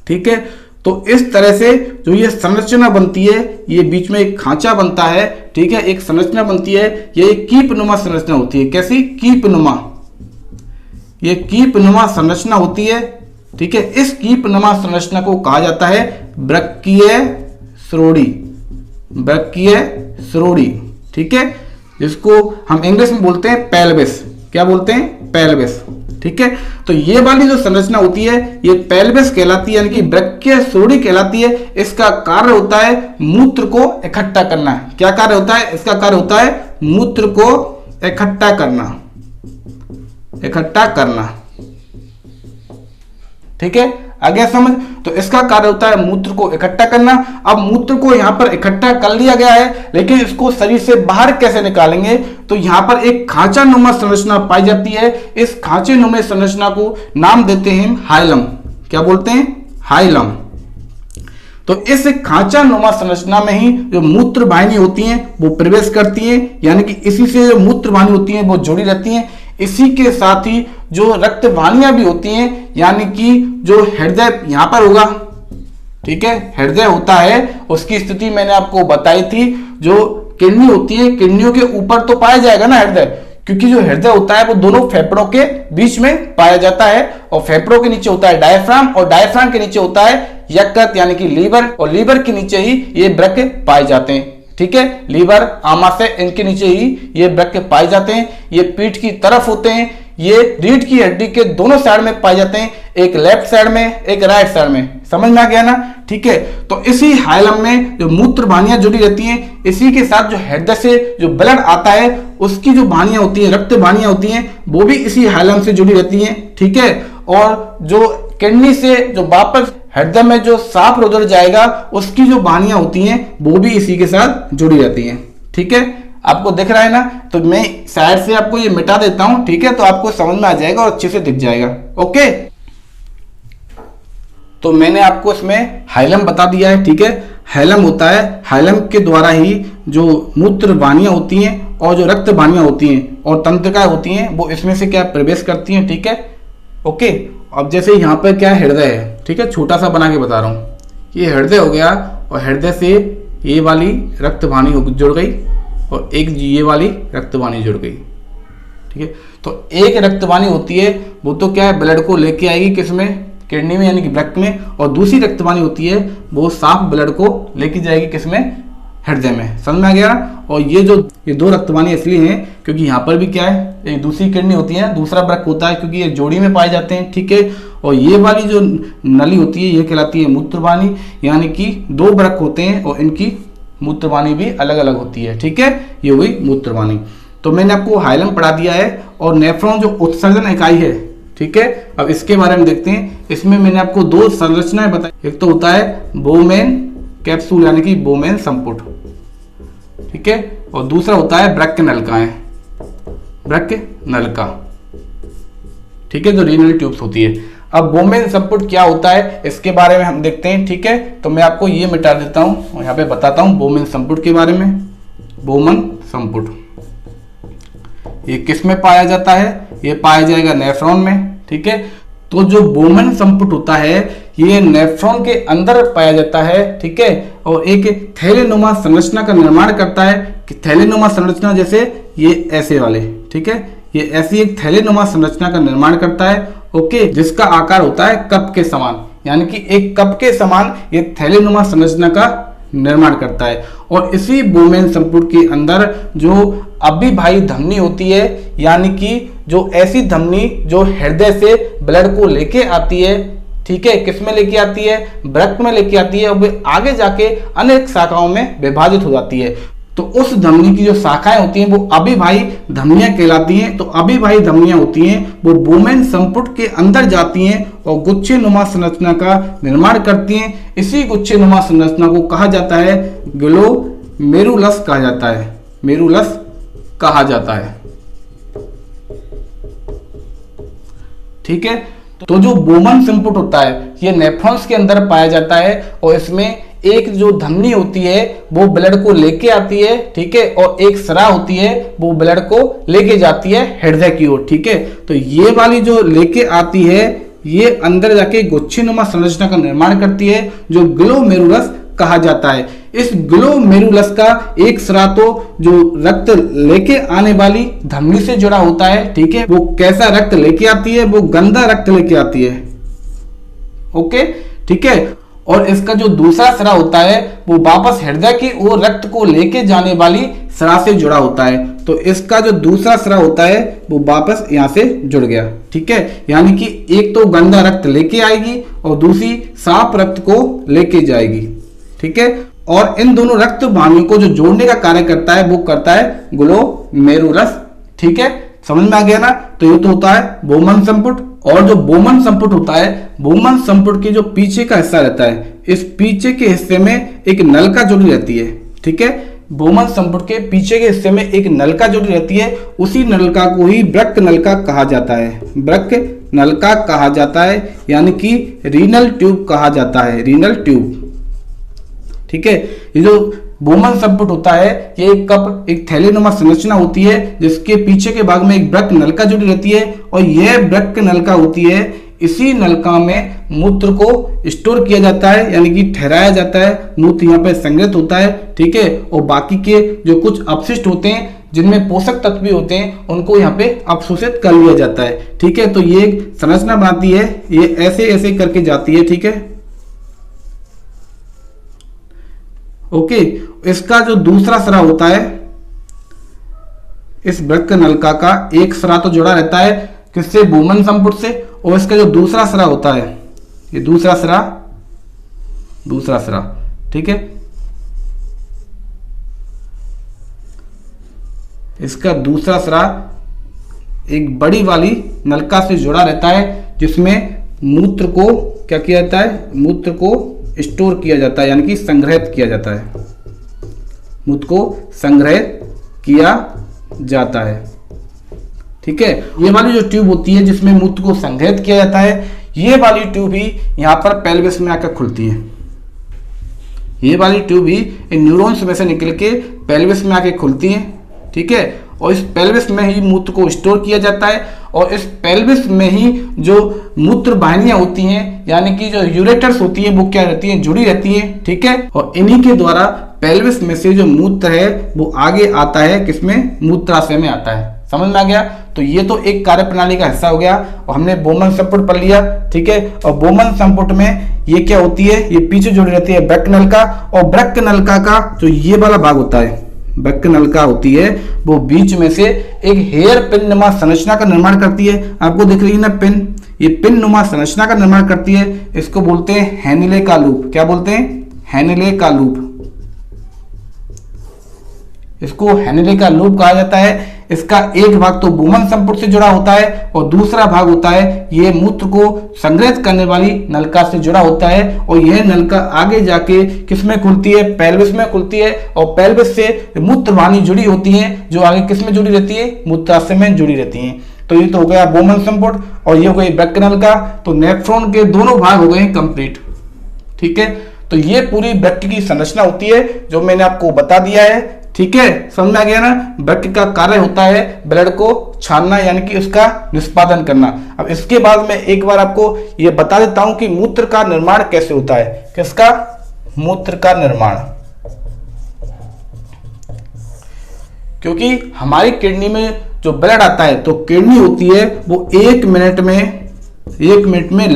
Speaker 1: ठीक है। तो इस तरह से जो ये संरचना बनती है, ये बीच में एक खांचा बनता है, ठीक है, एक संरचना बनती है। ये कीपनुमा संरचना होती है। कैसी, कीपनुमा। ये कीपनुमा संरचना होती है, ठीक है। इस कीपनुमा संरचना को कहा जाता है वृक्कीय श्रोणि, वृक्कीय श्रोणि, ठीक है, जिसको हम इंग्लिश में बोलते हैं पेल्विस। क्या बोलते हैं, पेल्विस, ठीक है। तो ये वाली जो संरचना होती है ये पेल्विस कहलाती है, यानी कि वृक्कीय श्रोणि कहलाती है। इसका कार्य होता है मूत्र को इकट्ठा करना। क्या कार्य होता है, इसका कार्य होता है मूत्र को इकट्ठा करना, इकट्ठा करना, ठीक है। आ गया समझ। तो इसका कार्य होता है मूत्र को इकट्ठा करना। अब मूत्र को यहाँ पर इकट्ठा कर लिया गया है, लेकिन इसको शरीर से बाहर कैसे निकालेंगे, तो यहाँ पर एक खांचा नुमा संरचना पाई जाती है। इस खांचे नुमा संरचना को नाम देते हैं हाइलम। क्या बोलते हैं? हाइलम। तो इस खांचा नुमा संरचना में ही जो मूत्र वाहिनी होती हैं वो प्रवेश करती हैं, यानी कि इसी से जो मूत्र वाहिनी होती हैं वो जुड़ी रहती हैं। इसी के साथ ही जो रक्त वाहिनियां भी होती हैं, यानी कि जो हृदय यहां पर होगा, ठीक है, हृदय होता है, उसकी स्थिति मैंने आपको बताई थी। जो किडनी होती है, किडनियों के ऊपर तो पाया जाएगा ना हृदय, क्योंकि जो हृदय होता है वो दोनों फेफड़ों के बीच में पाया जाता है, और फेफड़ों के नीचे होता है डायफ्राम, और डायफ्राम के नीचे होता है यकृत यानी कि लीवर, और लीवर के नीचे ही ये वृक्क पाए जाते हैं। ठीक है, लीवर, आमाशय, इनके नीचे ही ये वृक्क पाए जाते हैं। ये पीठ की तरफ होते हैं। ये रीढ़ की हड्डी के दोनों साइड में पाए जाते हैं, एक लेफ्ट साइड में, एक राइट साइड में। समझ में आ गया ना? ठीक है, तो इसी हाइलम में जो मूत्र वाहिनियां जुड़ी रहती हैं, इसी के साथ जो हृदय से जो ब्लड आता है उसकी जो वाहिनियां होती हैं, रक्त वाहिनियां होती हैं, वो भी इसी हाइलम से जुड़ी रहती हैं। ठीक है, और जो किडनी से जो वापस हृदय में जो साफ उधर जाएगा, उसकी जो वाहिनियां होती हैं वो भी इसी के साथ जुड़ी रहती हैं। ठीक है, आपको दिख रहा है ना? तो मैं साइड से आपको ये मिटा देता हूं, ठीक है, तो आपको समझ में आ जाएगा और अच्छे से दिख जाएगा। ओके, तो मैंने आपको इसमें हाइलम बता दिया है। ठीक है, हाइलम होता है, हाइलम के द्वारा ही जो मूत्र वाहिनियां होती हैं और जो रक्त वाहिनियां होती हैं और तंत्रिकाएं होती हैं वो इसमें से क्या प्रवेश करती हैं। ठीक है, ओके। अब जैसे यहाँ पर क्या हृदय है, ठीक है, छोटा सा बना के बता रहा हूँ। ये हृदय हो गया, और हृदय से ये वाली रक्त वाहिनी जुड़ गई, और एक ये वाली रक्त वाहिनी जुड़ गई। ठीक है, तो एक रक्त वाहिनी होती है वो तो क्या है, ब्लड को लेके आएगी किसमें, किडनी में यानी कि वृक्क में, और दूसरी रक्त वाहिनी होती है वो साफ ब्लड को लेके जाएगी किसमें, हृदय में। समझ में आ गया? और ये दो रक्त वाहिनी इसलिए हैं क्योंकि यहाँ पर भी क्या है, एक दूसरी किडनी होती है, दूसरा वृक्क होता है, क्योंकि ये जोड़ी में पाए जाते हैं। ठीक है, और ये वाली जो नली होती है ये कहलाती है मूत्र वाहिनी, यानी कि दो वृक्क होते हैं और इनकी मूत्र वाहिनी भी अलग अलग होती है। ठीक है, ये हुई मूत्र वाहिनी। तो मैंने आपको हाइलम पढ़ा दिया है, और नेफ्रॉन जो उत्सर्जन इकाई है। ठीक है, अब इसके बारे में देखते हैं। इसमें मैंने आपको दो संरचनाएं बताई, एक तो होता है बोमेन कैप्सूल यानी कि बोमेन संपुट, ठीक है, और दूसरा होता है वृक्क नलिकाएं, वृक्क नलिका। ठीक है, जो रीनल ट्यूब्स होती है। अब बोमेन संपुट क्या होता है इसके बारे में हम देखते हैं। ठीक है, तो मैं आपको ये मिटा देता हूं और यहाँ पे बताता हूं बोमेन संपुट के बारे में। बोमन संपुट ये किस में पाया जाता है, ये पाया जाएगा नेफ्रॉन में। ठीक है, तो जो बोमेन संपुट होता है ये नेफ्रॉन के अंदर पाया जाता है। ठीक है, और एक थैलेनुमा संरचना का निर्माण करता है। कि थैलेनुमा संरचना जैसे ये ऐसे वाले, ठीक है, ये ऐसी एक थैलेनुमा संरचना का निर्माण करता है। ओके, जिसका आकार होता है कप के समान, यानी कि एक कप के समान ये थैलेनुमा संरचना का निर्माण करता है। और इसी बोमेन संपुट के अंदर जो अभिभाही धमनी होती है, यानी कि जो ऐसी धमनी जो हृदय से ब्लड को लेके आती है, ठीक है, किस में लेके आती है, वृक्क में लेके आती है, और वे आगे जाके अनेक शाखाओं में विभाजित हो जाती है। तो उस धमनी की जो शाखाएं होती हैं वो अभिभाही धमनियां कहलाती हैं। तो अभिभाही धमनियां होती हैं वो बोमेन संपुट के अंदर जाती हैं और गुच्छे नुमा संरचना का निर्माण करती हैं। इसी गुच्छे नुमा संरचना को कहा जाता है ग्लोमेरुलस कहा जाता है, मेरुलस कहा जाता है। ठीक है, तो जो बोमेन संपुट होता है ये नेफ्रॉन्स के अंदर पाया जाता है, और इसमें एक जो धमनी होती है वो ब्लड को लेके आती है। ठीक है, और एक सरा होती है वो ब्लड को लेके जाती है हृदय की ओर। ठीक है, तो ये वाली जो लेके आती है ये अंदर जाके गुच्छेनुमा संरचना का निर्माण करती है जो ग्लोमेरुलस कहा जाता है। इस ग्लोमेरुलस का एक सरा तो जो रक्त लेके आने वाली धमनी से जुड़ा होता है। ठीक है, वो कैसा रक्त लेके आती है, वो गंदा रक्त लेके आती है। ओके, ठीक है, और इसका जो दूसरा सरा होता है वो वापस हृदय की ओर रक्त को लेके जाने वाली सरा से जुड़ा होता है। तो इसका जो दूसरा सरा होता है वो वापस यहां से जुड़ गया। ठीक है, यानी कि एक तो गंदा रक्त लेके आएगी और दूसरी साफ रक्त को लेके जाएगी। ठीक है, और इन दोनों रक्त वाहिनियों को जो जोड़ने का कार्य करता है वो करता है ग्लोमेरुलस। ठीक है, समझ में आ गया ना। तो ये तो होता है बोमन संपुट। और जो बोमन संपुट होता है, बोमन संपुट की जो पीछे का हिस्सा रहता है, इस पीछे के हिस्से में एक नलिका जुड़ी रहती है। ठीक है, बोमन संपुट के पीछे के हिस्से में एक नलिका जुड़ी रहती है, उसी नलिका को ही वृक्क नलिका कहा जाता है। वृक्क नलिका कहा जाता है, यानी कि रीनल ट्यूब कहा जाता है, रीनल ट्यूब। ठीक है, ये जो बोमन संपुट होता है, ये एक कप, एक थैलीनुमा संरचना होती है, जिसके पीछे के भाग में एक वृक्क नलिका जुड़ी रहती है, और यह वृक्क नलिका होती है, इसी नलिका में मूत्र को स्टोर किया जाता है, यानी कि ठहराया जाता है। मूत्र यहाँ पे संग्रहित होता है। ठीक है, और बाकी के जो कुछ अपशिष्ट होते हैं, जिनमें पोषक तत्व भी होते हैं, उनको यहाँ पे अवशोषित कर लिया जाता है। ठीक है, तो ये एक संरचना बनाती है, ये ऐसे ऐसे करके जाती है। ठीक है, ओके। इसका जो दूसरा सिरा होता है, इस वृक्क नलिका का एक सिरा तो जुड़ा रहता है किससे, बोमन संपुट से, और इसका जो दूसरा सिरा होता है, ये दूसरा सिरा, ठीक है, इसका दूसरा सिरा एक बड़ी वाली नलिका से जुड़ा रहता है, जिसमें मूत्र को क्या किया जाता है, मूत्र को स्टोर किया जाता है, यानी कि संग्रहित किया जाता है। मूत्र को संग्रहित किया जाता है। ठीक है, ये वाली जो ट्यूब होती है जिसमें मूत्र को संग्रहित किया जाता है, ये वाली ट्यूब ही यहाँ पर पेल्विस में आकर खुलती है। ये वाली ट्यूब ही इन न्यूरॉन्स में से निकल के पेल्विस में आके खुलती है। ठीक है, और इस पेल्विस में ही मूत्र को स्टोर किया जाता है, और इस पेल्विस में ही जो मूत्र वाहिनियां होती हैं, यानी कि जो यूरेटर्स होती है, वो क्या रहती हैं, जुड़ी रहती हैं। ठीक है, और इन्हीं के द्वारा पेल्विस में से जो मूत्र है वो आगे आता है, किसमें, मूत्राशय में आता है। समझ में आ गया। तो ये तो एक कार्य प्रणाली का हिस्सा हो गया, और हमने बोमन संपुट पढ़ लिया। ठीक है, और बोमन संपुट में ये क्या होती है, ये पीछे जुड़ी रहती है वृक्क नलिका, और वृक्क नलिका का जो ये वाला भाग होता है, वृक्क नलिका होती है, वो बीच में से एक हेयर पिन नुमा संरचना का निर्माण करती है। आपको दिख रही है ना पिन, ये पिन नुमा संरचना का निर्माण करती है। इसको बोलते हैं हैनिले का लूप। क्या बोलते हैं, हैनिले का लूप। इसको हैनिले का लूप कहा जाता है। इसका एक भाग तो बोमन संपुट से जुड़ा होता है, और दूसरा भाग होता है ये मूत्र को संग्रहित करने वाली नलिका से जुड़ा होता है, और यह नलिका आगे जाके किसमें खुलती है, पेल्विस में खुलती है, और पेल्विस से मूत्रवाहिनी जुड़ी होती है, जो आगे किसमें जुड़ी रहती है, मूत्राशय में जुड़ी रहती है। तो ये तो हो गया बोमन संपुट, और ये हो गई वृक्क नलिका। तो नेफ्रॉन के दोनों भाग हो गए कंप्लीट। ठीक है, तो ये पूरी वृक्क की संरचना होती है, जो मैंने आपको बता दिया है। ठीक है, समझ में आ गया ना। वृक्क का कार्य होता है ब्लड को छानना, यानी कि उसका निष्पादन करना। अब इसके बाद मैं एक बार आपको ये बता देता हूं कि मूत्र का निर्माण कैसे होता है। किसका, मूत्र का निर्माण। क्योंकि हमारी किडनी में जो ब्लड आता है, तो किडनी होती है वो एक मिनट में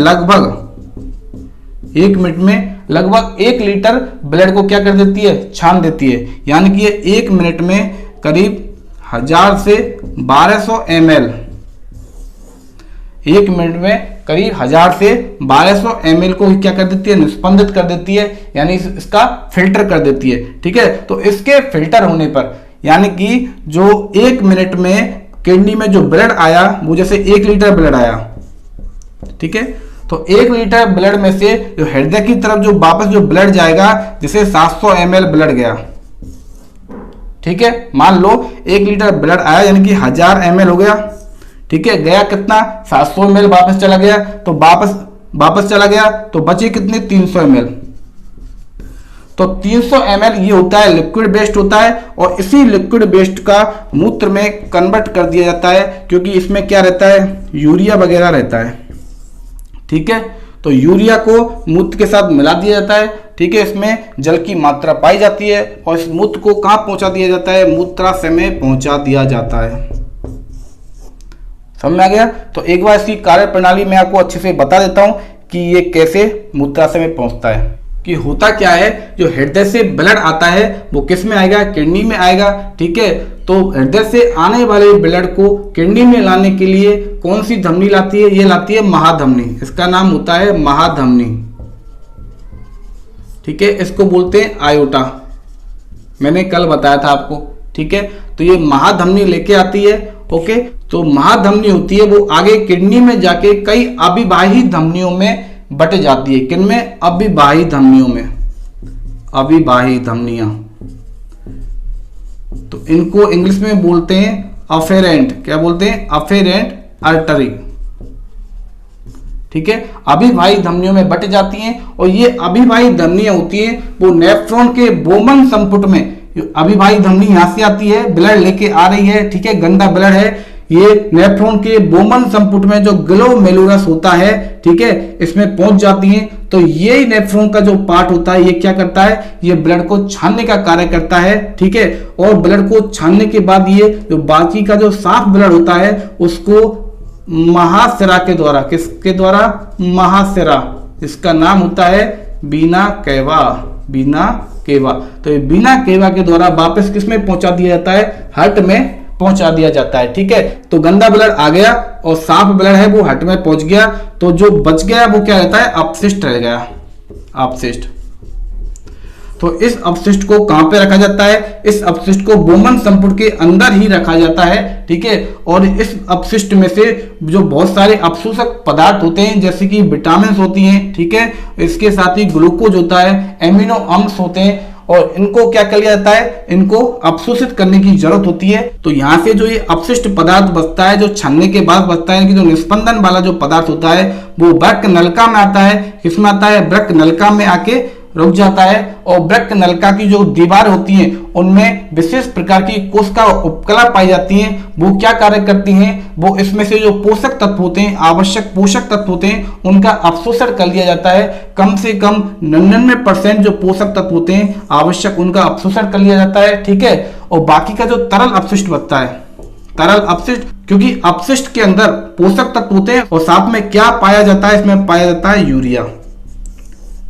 Speaker 1: लगभग 1 लीटर ब्लड को क्या कर देती है, छान देती है। यानी कि ये 1 मिनट में करीब 1000 से 1200 ml, 1 मिनट में करीब 1000 से 1200 ml को क्या कर देती है, निस्पंदित कर देती है, यानी इसका फिल्टर कर देती है। ठीक है, तो इसके फिल्टर होने पर, यानी कि जो 1 मिनट में किडनी में जो ब्लड आया, वो जैसे 1 लीटर ब्लड आया, ठीक है, तो 1 लीटर ब्लड में से जो हृदय की तरफ जो वापस जो ब्लड जाएगा, जैसे 700 ml ब्लड गया, ठीक है, मान लो 1 लीटर ब्लड आया, यानी कि 1000 ml हो गया। ठीक है, गया कितना, 700 ml वापस चला गया, तो वापस चला गया, तो बचे कितने, 300 ml। तो 300 ml ये होता है लिक्विड बेस्ड होता है, और इसी लिक्विड बेस्ड का मूत्र में कन्वर्ट कर दिया जाता है, क्योंकि इसमें क्या रहता है, यूरिया वगैरह रहता है। ठीक है, तो यूरिया को मूत्र के साथ मिला दिया जाता है। ठीक है, इसमें जल की मात्रा पाई जाती है, और इस मूत्र को कहां पहुंचा दिया जाता है, मूत्राशय में पहुंचा दिया जाता है। समझ में आ गया। तो एक बार इसकी कार्य प्रणाली मैं आपको अच्छे से बता देता हूं कि ये कैसे मूत्राशय में पहुंचता है, कि होता क्या है। जो हृदय से ब्लड आता है वो किस में आएगा, किडनी में आएगा। ठीक है, तो हृदय से आने वाले ब्लड को किडनी में लाने के लिए कौन सी धमनी लाती है, ये लाती है महाधमनी। इसका नाम होता है महाधमनी। ठीक है, इसको बोलते हैं आयोटा, मैंने कल बताया था आपको। ठीक है, तो ये महाधमनी लेके आती है। ओके, तो महाधमनी होती है वो आगे किडनी में जाके कई अविवाही धमनियों में बट जाती है। किन में? अविवाही धमनियों में, अविवाही धमनियां। तो इनको इंग्लिश में बोलते हैं अफेरेंट, क्या बोलते हैं? Afferent artery. ठीक है, अविवाही धमनियों में बट जाती हैं और ये अविवाही धमनियां होती हैं वो नेफ्रॉन के बोमन संपुट में, अविवाही धमनी यहां से आती है, ब्लड लेके आ रही है, ठीक है, गंदा ब्लड है, ये नेफ्रॉन के बोमन संपुट में जो ग्लोमेरुलस होता है, ठीक है, इसमें पहुंच जाती हैं। तो ये नेफ्रॉन का जो पार्ट होता है ये क्या करता है? ये ब्लड को छानने का कार्य करता है, ठीक है, और ब्लड को छानने के बाद ये जो बाकी का जो साफ ब्लड होता है उसको महाशिरा के द्वारा, किसके द्वारा? महाशिरा, इसका नाम होता है वीना कैवा, वीना केवा। तो ये वीना केवा के द्वारा वापस किसमें पहुंचा दिया जाता है? हार्ट में पहुंचा दिया जाता है। ठीक है, तो गंदा ब्लड आ गया और साफ ब्लड है वो हार्ट में पहुंच गया, तो जो बच गया वो क्या रहता है? अपशिष्ट रह गया, अपशिष्ट। तो इस अपशिष्ट को कहां पे रखा जाता है? इस अपशिष्ट को बोमन संपुट के अंदर ही रखा जाता है, ठीक है, और इस अपशिष्ट में से जो बहुत सारे अपशोषक पदार्थ होते हैं जैसे कि विटामिन होती हैं, ठीक है, इसके साथ ही ग्लूकोज होता है, एमिनो अम्ल होते हैं, और इनको क्या कर लिया जाता है? इनको अपशोषित करने की जरूरत होती है। तो यहाँ से जो ये अपशिष्ट पदार्थ बचता है, जो छानने के बाद बचता है, कि जो निस्पंदन वाला जो पदार्थ होता है वो वृक्क नलिका में आता है। किसमें आता है? वृक्क नलिका में आके रुक जाता है, और वृक्क नलिका की जो दीवार होती हैं उनमें विशेष प्रकार की कोशिका उपकला पाई जाती हैं। वो क्या कार्य करती हैं? वो इसमें से जो पोषक तत्व होते हैं, आवश्यक पोषक तत्व होते हैं, उनका अवशोषण कर लिया जाता है। कम से कम 99% जो पोषक तत्व होते हैं आवश्यक, उनका अवशोषण कर लिया जाता है, ठीक है, और बाकी का जो तरल अपशिष्ट बचता है, तरल अपशिष्ट, क्योंकि अपशिष्ट के अंदर पोषक तत्व होते हैं और साथ में क्या पाया जाता है? इसमें पाया जाता है यूरिया,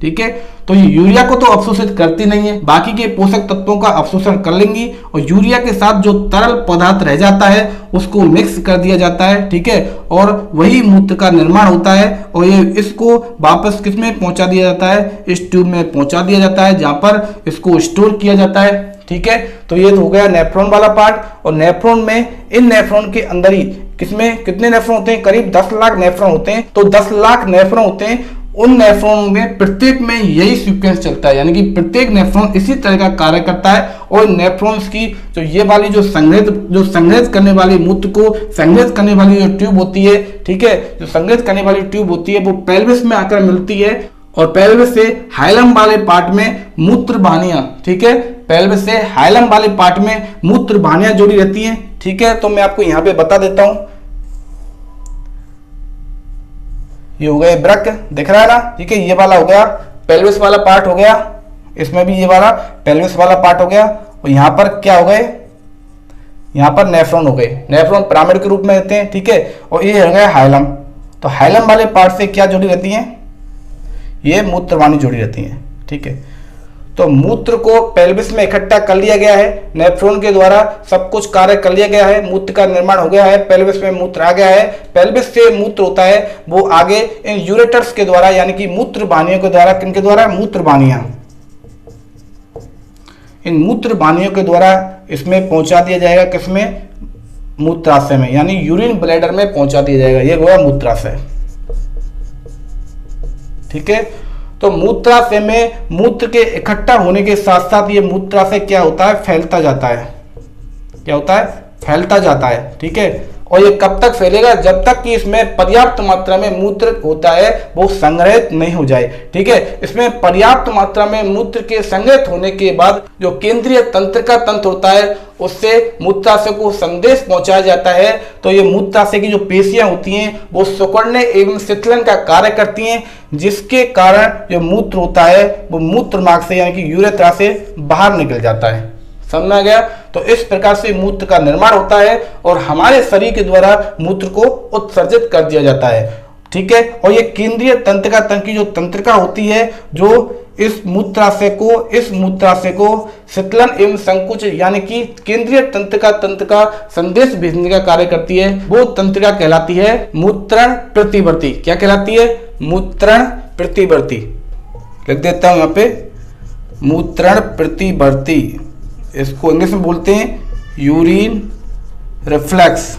Speaker 1: ठीक है। तो ये यूरिया को तो अवशोषित करती नहीं है, बाकी के पोषक तत्वों का अवशोषण कर लेंगी, और यूरिया के साथ जो तरल पदार्थ रह जाता है उसको मिक्स कर दिया जाता है, ठीक है, और वही मूत्र का निर्माण होता है, और ये इसको वापस किस में पहुंचा दिया जाता है? इस ट्यूब में पहुंचा दिया जाता है जहां पर इसको स्टोर किया जाता है, ठीक है। तो ये तो हो गया नेफ्रॉन वाला पार्ट। और नेफ्रॉन में, इन नेफ्रॉन के अंदर ही किसमें कितने नेफ्रॉन होते हैं? करीब 10 लाख नेफ्रॉन होते हैं। तो 10 लाख नेफ्रॉन होते हैं, उन नेफ्रॉन में प्रत्येक में यही सीक्वेंस चलता है, यानी कि प्रत्येक नेफ्रॉन इसी तरह का कार्य करता है। और नेफ्रॉन्स की जो ये वाली जो संग्रहित करने वाली मूत्र को संग्रहित करने वाली जो ट्यूब होती है, ठीक है, जो संग्रहित करने वाली ट्यूब होती है वो पेल्विस में आकर मिलती है, और पेल्विस से हाइलम वाले पार्ट में मूत्र वाहिनियां, ठीक है, पेल्विस से हाइलम वाले पार्ट में मूत्र वाहिनियां जुड़ी रहती हैं, ठीक है। तो मैं आपको यहाँ पे बता देता हूं, ये हो गए वृक्क, दिख रहा है ना, ठीक है, ये वाला हो गया पेल्विस वाला पार्ट हो गया, इसमें भी ये वाला पेल्विस वाला पार्ट हो गया, और यहां पर क्या हो गए? यहां पर नेफ्रॉन हो गए, नेफ्रॉन पिरामिड के रूप में रहते हैं, ठीक है, और ये हो गया हाइलम। तो हाइलम वाले पार्ट से क्या जुड़ी रहती हैं? ये मूत्रवाहिनी जुड़ी रहती हैं, ठीक है। तो मूत्र को पेल्विस में इकट्ठा कर लिया गया है, नेफ्रॉन के द्वारा सब कुछ कार्य कर लिया गया है, मूत्र का निर्माण हो गया है, पेल्विस में मूत्र आ गया है, पेल्विस से मूत्र होता है वो आगे इन यूरेटर्स के द्वारा, यानी कि मूत्र वाहिनियों के द्वारा, किनके द्वारा? मूत्र वाहिनियां, इन मूत्र वाहिनियों के द्वारा इसमें पहुंचा दिया जाएगा, किसमें? मूत्राशय में, यानी यूरिन ब्लैडर में पहुंचा दिया जाएगा, ये हुआ मूत्राशय, ठीक है। तो मूत्राशय में मूत्र के इकट्ठा होने के साथ साथ ये मूत्राशय क्या होता है? फैलता जाता है, क्या होता है? फैलता जाता है, ठीक है। और ये कब तक फैलेगा? जब तक कि इसमें पर्याप्त मात्रा में मूत्र होता है वो संग्रहित नहीं हो जाए, ठीक है। इसमें पर्याप्त मात्रा में मूत्र के संग्रहित होने के बाद जो केंद्रीय तंत्र का तंत्र होता है उससे मूत्राशय को संदेश पहुंचाया जाता है। तो ये मूत्राशय की जो पेशियां होती हैं वो सिकुड़ने एवं शीतलन का कार्य करती हैं, जिसके कारण जो मूत्र होता है वो मूत्र मार्ग से, यानी कि यूरेथ्रा से बाहर निकल जाता है। समझ आ गया? तो इस प्रकार से मूत्र का निर्माण होता है और हमारे शरीर के द्वारा मूत्र को उत्सर्जित कर दिया जाता है, ठीक है। और ये केंद्रीय तंत्रिका तंत्र की जो तंत्रिका होती है जो इस मूत्राशय को शीतलन एवं संकुच, यानी कि केंद्रीय तंत्रिका तंत्र का संदेश भेजने का कार्य करती है, वो तंत्रिका कहलाती है मूत्रण प्रतिवर्ती। क्या कहलाती है? मूत्रण प्रतिवर्ती। लिख देता हूं यहाँ पे, मूत्रण प्रतिवर्ती, इसको इंग्लिश में बोलते हैं यूरिन रिफ्लेक्स,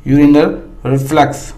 Speaker 1: यूरिनल रिफ्लक्स।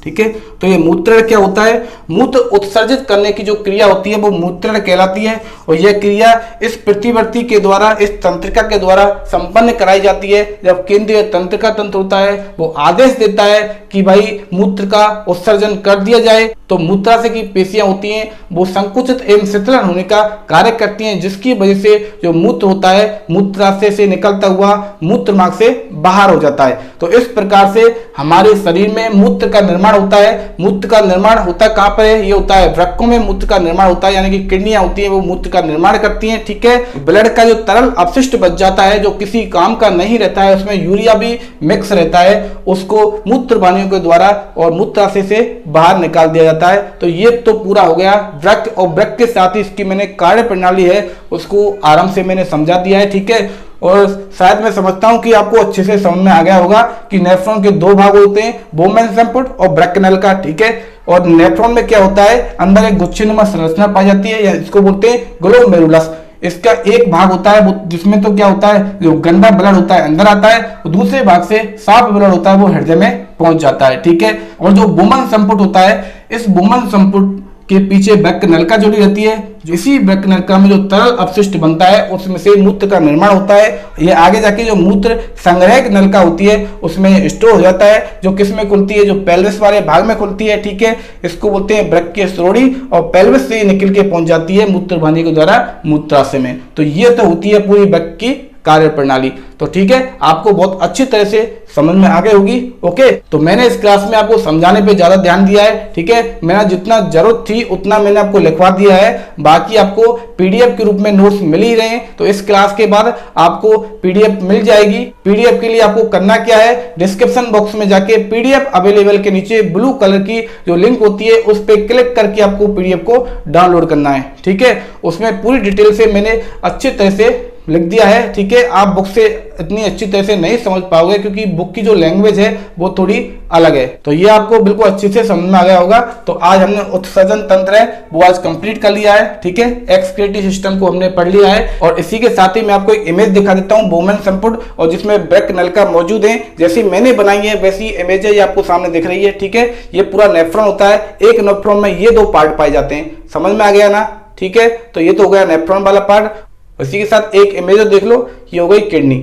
Speaker 1: ठीक है, तो ये मूत्रण क्या होता है? मूत्र उत्सर्जित करने की जो क्रिया होती है वो मूत्रण कहलाती है, और यह क्रिया इस प्रतिवर्ती के द्वारा, इस तंत्रिका के द्वारा संपन्न कराई जाती है। जब केंद्रीय तंत्रिका तंत्र होता है वो आदेश देता है कि भाई मूत्र का उत्सर्जन कर दिया जाए, तो मूत्राशय की पेशियां होती हैं वो संकुचित एवं शिथिलन होने का कार्य करती हैं, जिसकी वजह से जो मूत्र होता है मूत्राशय से निकलता हुआ मूत्र मार्ग से बाहर हो जाता है। तो इस प्रकार से हमारे शरीर में मूत्र का निर्माण होता है। मूत्र का निर्माण होता है कहां पर है? ये होता है वृक्कों में मूत्र का निर्माण होता है, यानी कि किडनियां होती हैं वो मूत्र का निर्माण करती हैं। ठीक है, ब्लड का जो तरल अपशिष्ट बच जाता है जो किसी काम का नहीं रहता है, उसमें यूरिया भी मिक्स रहता है, उसको मूत्र वाहिनियों के द्वारा और मूत्राशय से बाहर निकाल दिया जाता है। तो ये तो पूरा हो गया वृक्क, और वृक्क के साथ ही इसकी मैंने कार्य प्रणाली है उसको आराम से मैंने समझा दिया है। ठीक है, और शायद मैं समझता हूं कि आपको अच्छे से समझ में आ गया होगा कि नेफ्रॉन के दो भाग होते हैं, बोमेन संपुट और ब्रैकनल का। ठीक है, और नेफ्रॉन में क्या होता है? अंदर एक गुच्छेनुमा संरचना पाई जाती है, या इसको बोलते हैं ग्लोमेरुलस। इसका एक भाग होता है वो जिसमें तो क्या होता है, जो गंदा ब्लड होता है अंदर आता है, और दूसरे भाग से साफ ब्लड होता है वो हृदय में पहुंच जाता है। ठीक है, और जो बोमन संपुट होता है, इस बोमन संपुट के पीछे ब्रैक नलिका जुड़ी रहती है। इसी ब्रैक नलिका में जो तरल अपशिष्ट बनता है उसमें से मूत्र का निर्माण होता है। ये आगे जाके जो मूत्र संग्रह नलिका होती है उसमें स्टोर हो जाता है, जो किस में खुलती है? जो पेल्विस वाले भाग में खुलती है। ठीक है, इसको बोलते हैं ब्रैकियल श्रोणि, और पेल्विस से निकल के पहुंच जाती है मूत्र वाहिनी के द्वारा मूत्राशय में। तो ये तो होती है पूरी ब्रैक की कार्य प्रणाली। तो ठीक है, आपको बहुत अच्छी तरह से समझ में आ गई होगी। ओके, तो मैंने इस क्लास में आपको समझाने पे ज्यादा ध्यान दिया है। ठीक है, मैंने जितना जरूरत थी उतना मैंने आपको लिखवा दिया है, बाकी आपको पीडीएफ के रूप में नोट्स मिल ही रहे हैं। तो इस क्लास के बाद आपको पीडीएफ मिल जाएगी। पीडीएफ के लिए आपको करना क्या है? डिस्क्रिप्शन बॉक्स में जाके पीडीएफ अवेलेबल के नीचे ब्लू कलर की जो लिंक होती है उस पर क्लिक करके आपको पीडीएफ को डाउनलोड करना है। ठीक है, उसमें पूरी डिटेल से मैंने अच्छी तरह से लिख दिया है। ठीक है, आप बुक से इतनी अच्छी तरह से नहीं समझ पाओगे क्योंकि बुक की जो लैंग्वेज है वो थोड़ी अलग है। तो ये आपको बिल्कुल अच्छे से समझ में आ गया होगा। तो आज हमने उत्सर्जन तंत्र है वो आज कंप्लीट कर लिया है। ठीक है, एक्सक्रीटरी सिस्टम को हमने पढ़ लिया है, और इसी के साथ ही मैं आपको एक इमेज दिखा देता हूँ बोमेन संपुट, और जिसमें ब्रैक नलिका मौजूद है। जैसी मैंने बनाई है वैसी इमेज है, ये आपको सामने दिख रही है। ठीक है, ये पूरा नेफ्रॉन होता है। एक नेफ्रॉन में ये दो पार्ट पाए जाते हैं। समझ में आ गया ना? ठीक है, तो ये तो हो गया नेफ्रॉन वाला पार्ट। इसी के साथ एक इमेज देख लो, ये हो गई किडनी।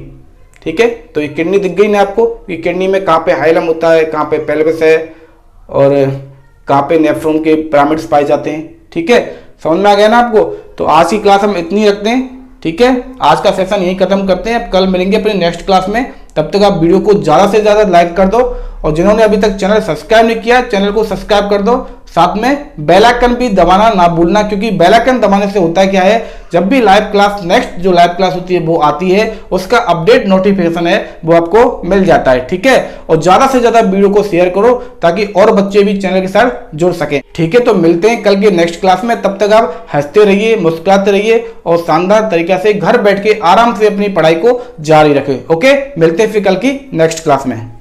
Speaker 1: ठीक है, तो ये किडनी दिख गई ना आपको कि किडनी में कहाँ पे हाइलम होता है, कहाँ पे पेल्विस है, और कहाँ पे नेफ्रॉन के पिरामिड्स पाए जाते हैं। ठीक है, समझ में आ गया ना आपको? तो आज की क्लास हम इतनी रखते हैं। ठीक है, आज का सेशन यही खत्म करते हैं। अब कल मिलेंगे अपने नेक्स्ट क्लास में। तब तक आप वीडियो को ज़्यादा से ज़्यादा लाइक कर दो, और जिन्होंने अभी तक चैनल सब्सक्राइब नहीं किया चैनल को सब्सक्राइब कर दो। साथ में बेल आइकन भी दबाना ना भूलना, क्योंकि बेल आइकन दबाने से होता है क्या है, जब भी लाइव क्लास नेक्स्ट जो लाइव क्लास होती है वो आती है उसका अपडेट नोटिफिकेशन है वो आपको मिल जाता है। ठीक है, और ज्यादा से ज्यादा वीडियो को शेयर करो ताकि और बच्चे भी चैनल के साथ जुड़ सके। ठीक है, तो मिलते हैं कल के नेक्स्ट क्लास में। तब तक आप हंसते रहिए, मुस्कुराते रहिए, और शानदार तरीके से घर बैठ के आराम से अपनी पढ़ाई को जारी रखें। ओके, मिलते हैं फिर कल की नेक्स्ट क्लास में।